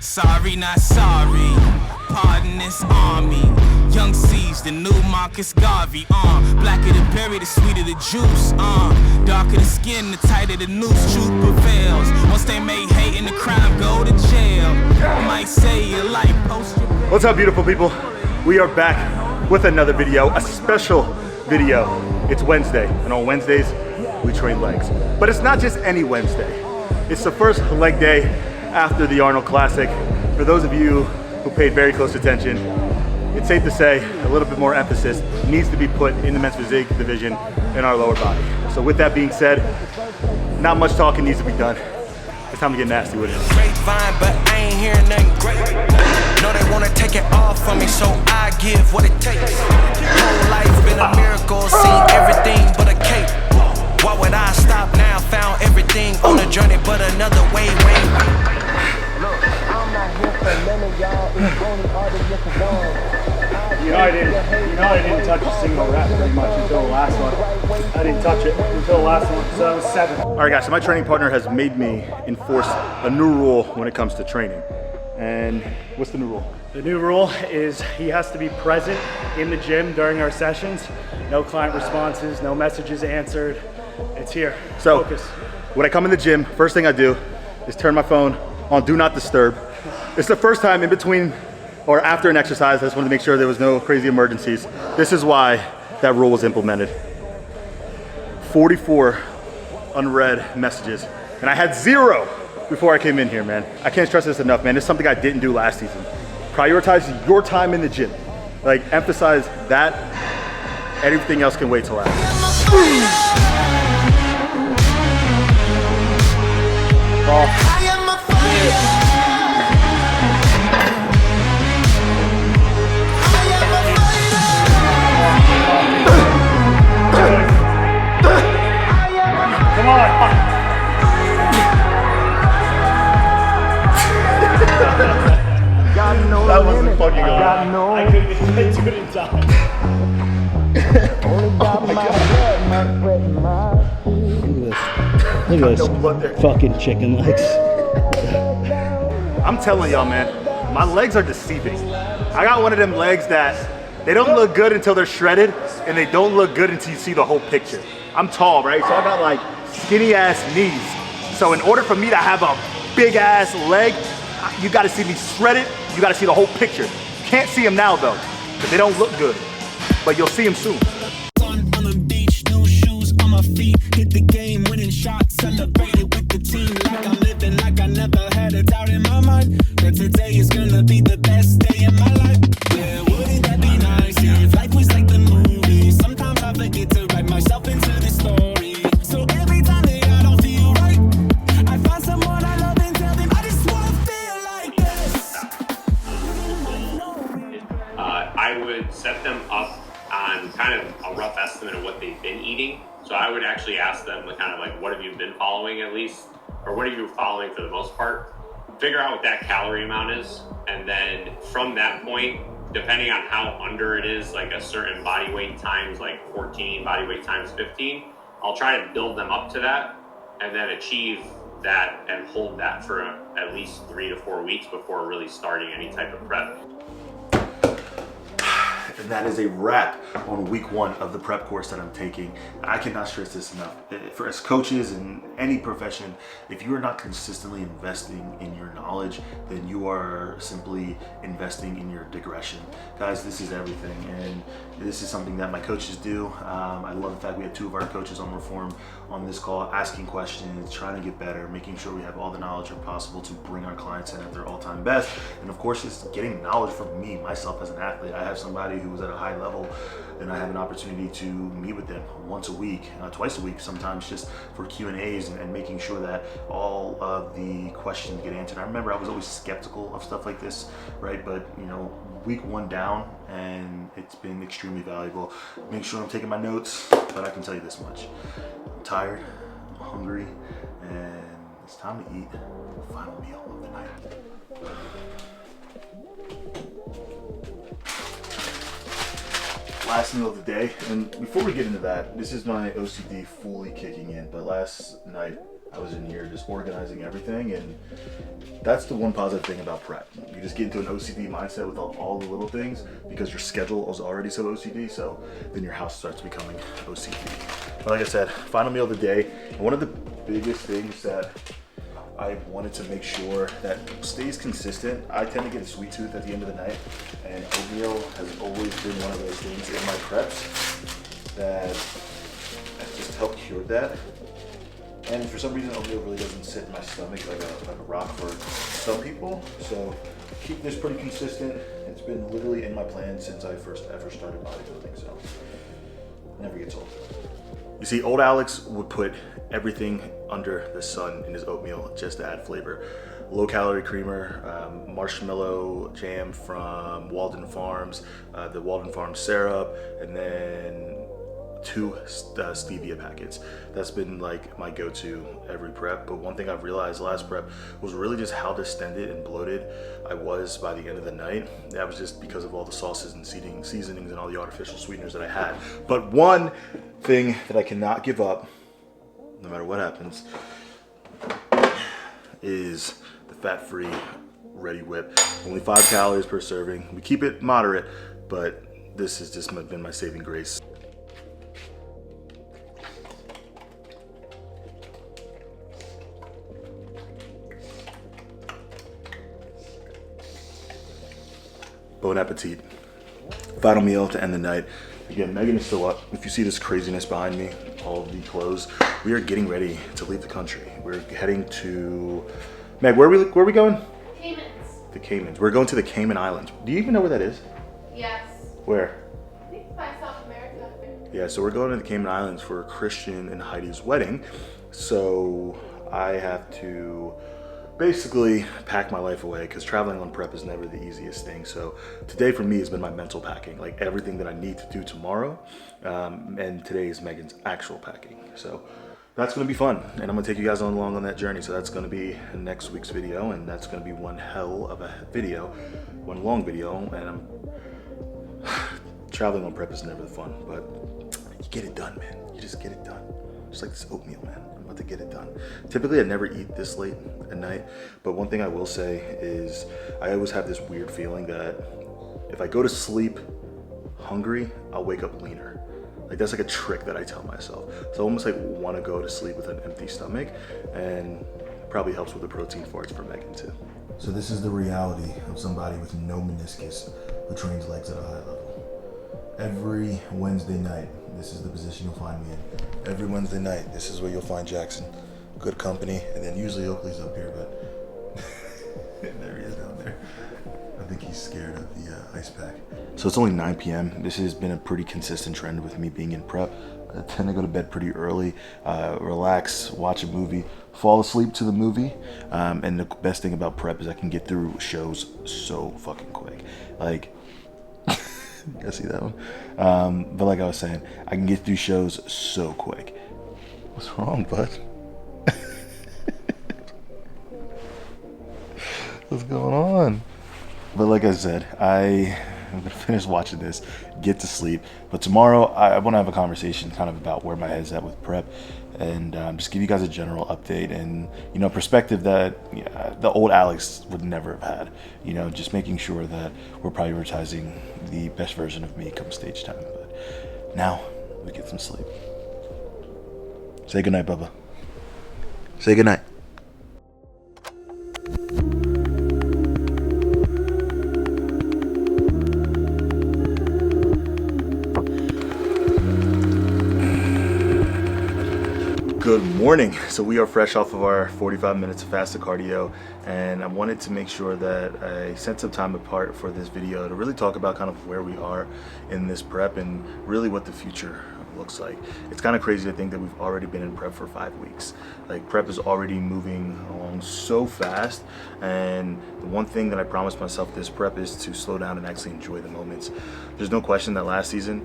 Sorry, not sorry. Pardon this army. Young C's, the new Marcus Garvey. Blacker the berry, the sweeter the juice. Darker the skin, the tighter the noose. Truth prevails. Once they make hate in the crime, go to jail. I might say your life post your... What's up, beautiful people? We are back with another video, a special video. It's Wednesday, and on Wednesdays, we train legs. But it's not just any Wednesday. It's the first leg day after the Arnold Classic. For those of you who paid very close attention, it's safe to say a little bit more emphasis needs to be put in the men's physique division in our lower body. So with that being said, not much talking needs to be done. It's time to get nasty with it. Grapevine, but I ain't hearing nothing great. No, they wanna take it all from me, so I give what it takes. Whole life been a miracle, seen everything but a cake. Why would I stop now? Found everything on a journey, but another way. Look, I'm not here for none of y'all. It's only artists looking on. You know I didn't touch a single rep pretty much until the last one. I didn't touch it until the last one, so that was 7. All right, guys, so my training partner has made me enforce a new rule when it comes to training. And what's the new rule? The new rule is he has to be present in the gym during our sessions. No client responses, no messages answered. It's here. So, focus. when I come in the gym, first thing I do is turn my phone on Do Not Disturb. It's the first time in between or after an exercise. I just wanted to make sure there was no crazy emergencies. This is why that rule was implemented. 44 unread messages, and I had 0 before I came in here, man. I can't stress this enough, man. It's something I didn't do last season. Prioritize your time in the gym. Like, emphasize that. Everything else can wait till after. Come on. That wasn't fucking on. I couldn't even get to it in time. Look at this fucking chicken legs. I'm telling y'all, man, my legs are deceiving. I got one of them legs that they don't look good until they're shredded, and they don't look good until you see the whole picture. I'm tall, right? So I got like skinny ass knees. So in order for me to have a big ass leg, you gotta see me shredded, you gotta see the whole picture. You can't see them now though, because they don't look good, but you'll see them soon. On the beach, new shoes on my feet, hit the game, winning shots, celebrated with the team, like I'm living like I never had a doubt in my mind that today is gonna be the best day in my life. Yeah, wouldn't that be nice if life was like the movie? Sometimes I forget to write myself into the story. So every time that I don't feel right, I find someone I love and tell them I just wanna feel like this. I would set them up on kind of a rough estimate of what they've been eating. So I would actually ask them kind of like, what have you been following at least? Or what are you following for the most part? Figure out what that calorie amount is. And then from that point, depending on how under it is, like a certain body weight times like 14, body weight times 15, I'll try to build them up to that and then achieve that and hold that for at least 3 to 4 weeks before really starting any type of prep. And that is a wrap on week 1 of the prep course that I'm taking. I cannot stress this enough. For as coaches in any profession, if you are not consistently investing in your knowledge, then you are simply investing in your digression. Guys, this is everything, and this is something that my coaches do. I love the fact we had 2 of our coaches on Reform on this call, asking questions, trying to get better, making sure we have all the knowledge possible to bring our clients in at their all-time best. And of course, just getting knowledge from me, myself as an athlete. I have somebody who's at a high level, and I have an opportunity to meet with them once a week, twice a week, sometimes just for Q&As and making sure that all of the questions get answered. I remember I was always skeptical of stuff like this, right? But you know, week 1 down, and it's been extremely valuable. Make sure I'm taking my notes, but I can tell you this much. I'm tired, I'm hungry, and it's time to eat the final meal of the night. Last meal of the day, and before we get into that, this is my OCD fully kicking in, but last night I was in here just organizing everything, and that's the one positive thing about prep. You just get into an OCD mindset with all the little things because your schedule is already so OCD, so then your house starts becoming OCD. But like I said, final meal of the day. And one of the biggest things that I wanted to make sure that stays consistent. I tend to get a sweet tooth at the end of the night, and oatmeal has always been one of those things in my preps that has just helped cure that. And for some reason, oatmeal really doesn't sit in my stomach like a rock for some people. So keep this pretty consistent. It's been literally in my plan since I first ever started bodybuilding, so it never gets old. You see, old Alex would put everything under the sun in his oatmeal just to add flavor. Low calorie creamer, marshmallow jam from Walden Farms, the Walden Farms syrup, and then 2 stevia packets. That's been like my go-to every prep. But one thing I've realized last prep was really just how distended and bloated I was by the end of the night. That was just because of all the sauces and seasonings and all the artificial sweeteners that I had. But one thing that I cannot give up, no matter what happens, is the fat-free Ready Whip. Only 5 calories per serving. We keep it moderate, but this has just been my saving grace. Bon appetit. Final meal to end the night. Again, Megan is still up. If you see this craziness behind me, all of the clothes, we are getting ready to leave the country. We're heading to, Meg, where are we going? Caymans. The Caymans. We're going to the Cayman Islands. Do you even know where that is? Yes. Where? I think it's by South America. Yeah, so we're going to the Cayman Islands for Christian and Heidi's wedding. So I have to basically pack my life away because traveling on prep is never the easiest thing. So today for me has been my mental packing, like everything that I need to do tomorrow. And today is Megan's actual packing. So that's gonna be fun. And I'm gonna take you guys along on that journey. So that's gonna be next week's video, and that's gonna be one hell of a video, one long video. And traveling on prep is never fun, but you get it done, man. You just get it done. Just like this oatmeal, man. I'm about to get it done. Typically, I never eat this late at night, but one thing I will say is I always have this weird feeling that if I go to sleep hungry, I'll wake up leaner. Like that's like a trick that I tell myself. So I almost like want to go to sleep with an empty stomach, and it probably helps with the protein farts for Megan too. So this is the reality of somebody with no meniscus who trains legs at a high level. Every Wednesday night, this is the position you'll find me in. Every Wednesday night, this is where you'll find Jackson. Good company, and then usually Oakley's up here, but there he is down there. I think he's scared of the ice pack. So it's only 9 p.m. This has been a pretty consistent trend with me being in prep. I tend to go to bed pretty early, relax, watch a movie, fall asleep to the movie. And the best thing about prep is I can get through shows so fucking quick. Like, you guys see that one? But like I was saying, I can get through shows so quick. What's wrong, bud? What's going on? But like I said, I'm gonna finish watching this, get to sleep. But tomorrow, I want to have a conversation kind of about where my head's at with prep, and just give you guys a general update and perspective that the old Alex would never have had. Just making sure that we're prioritizing the best version of me come stage time. But now we get some sleep. Say goodnight, Bubba. Say goodnight. Good morning. So we are fresh off of our 45 minutes of fasted cardio, and I wanted to make sure that I set some time apart for this video to really talk about kind of where we are in this prep and really what the future looks like. It's kind of crazy to think that we've already been in prep for 5 weeks. Like prep is already moving along so fast, and the one thing that I promised myself this prep is to slow down and actually enjoy the moments. There's no question that last season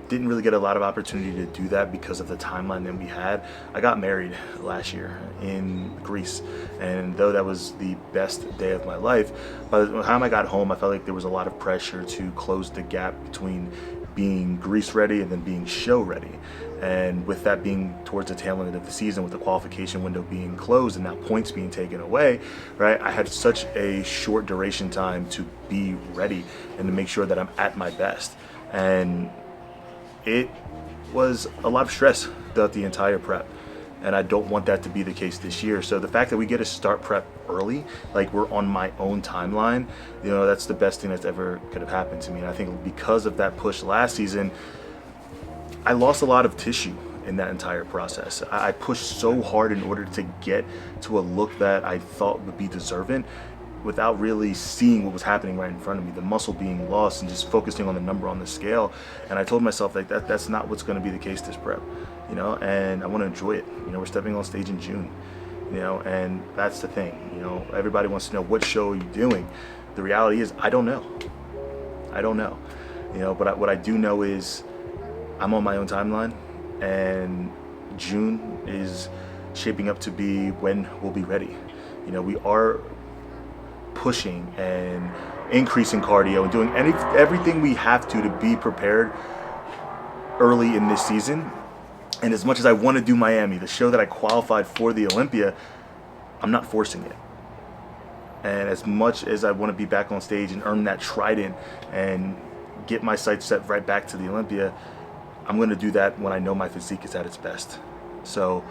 didn't really get a lot of opportunity to do that because of the timeline that we had. I got married last year in Greece, and though that was the best day of my life, by the time I got home I felt like there was a lot of pressure to close the gap between being grease ready and then being show ready. And with that being towards the tail end of the season, with the qualification window being closed and now points being taken away, right, I had such a short duration time to be ready and to make sure that I'm at my best. And it was a lot of stress throughout the entire prep, and I don't want that to be the case this year. So the fact that we get to start prep early, like we're on my own timeline, you know, that's the best thing that's ever could have happened to me. And I think because of that push last season, I lost a lot of tissue in that entire process. I pushed so hard in order to get to a look that I thought would be deserving without really seeing what was happening right in front of me, the muscle being lost and just focusing on the number on the scale. And I told myself like that's not what's going to be the case this prep, you know, and I want to enjoy it. You know, we're stepping on stage in June, you know, and that's the thing. You know, everybody wants to know, what show are you doing? The reality is I don't know, you know, but what I do know is I'm on my own timeline, and June is shaping up to be when we'll be ready. You know, we are pushing and increasing cardio and doing everything we have to be prepared early in this season. And as much as I want to do Miami, the show that I qualified for the Olympia, I'm not forcing it. And as much as I want to be back on stage and earn that trident and get my sights set right back to the Olympia, I'm going to do that when I know my physique is at its best. So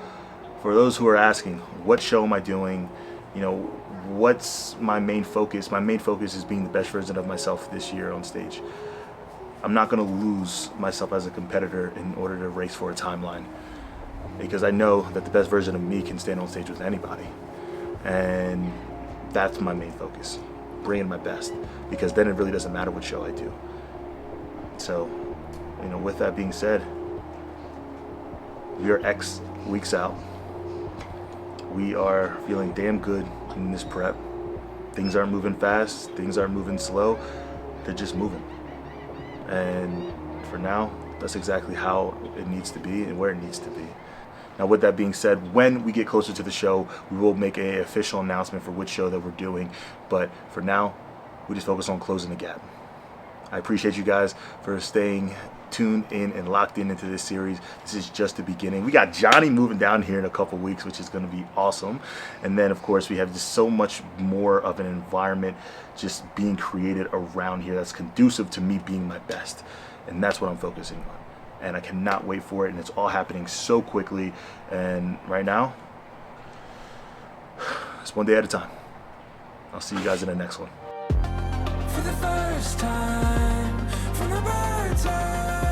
for those who are asking, what show am I doing? You know, what's my main focus? My main focus is being the best version of myself this year on stage. I'm not going to lose myself as a competitor in order to race for a timeline, because I know that the best version of me can stand on stage with anybody. And that's my main focus, bringing my best, because then it really doesn't matter what show I do. So, you know, with that being said, we are X weeks out. We are feeling damn good in this prep. Things aren't moving fast, things aren't moving slow, they're just moving. And for now, that's exactly how it needs to be and where it needs to be. Now, with that being said, when we get closer to the show, we will make an official announcement for which show that we're doing. But for now, we just focus on closing the gap. I appreciate you guys for staying tuned in and locked into this series. This is just the beginning. We got Johnny moving down here in a couple weeks, which is going to be awesome. And then, of course, we have just so much more of an environment just being created around here that's conducive to me being my best. And that's what I'm focusing on. And I cannot wait for it. And it's all happening so quickly. And right now, it's one day at a time. I'll see you guys in the next one. For the first time, from the bird's eye.